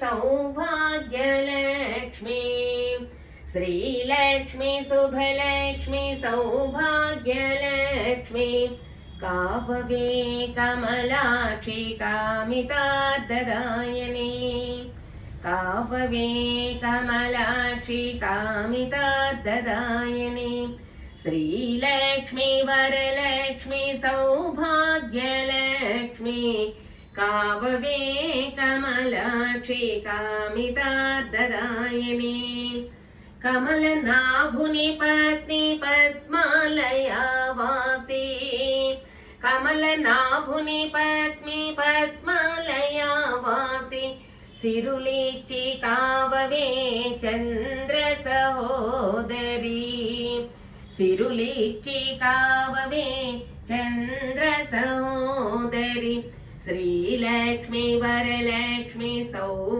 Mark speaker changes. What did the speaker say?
Speaker 1: सौभाग्यलक्ष्मी श्रीलक्ष्मी शुभलक्ष्मी सौभाग्यलक्ष्मी काववे कमलाक्षी कामितार्थदायिनी काववे कमलाक्षी कामितार्थदायिनी श्रीलक्ष्मी वरलक्ष्मी सौभाग्यलक्ष्मी काववे कमलाक्षी कामितार्थदायिनी कमलनाभुनि पत्नी पद्मालया वासी कमलनाभुनि पत्नी पद्मालया वासी सिरुलिच्चि काववे चंद्र सहोदरी सिरुलिच्चि काववे चंद्र सहोदरी श्रीलक्ष्मी वरलक्ष्मी सौभाग्यलक्ष्मी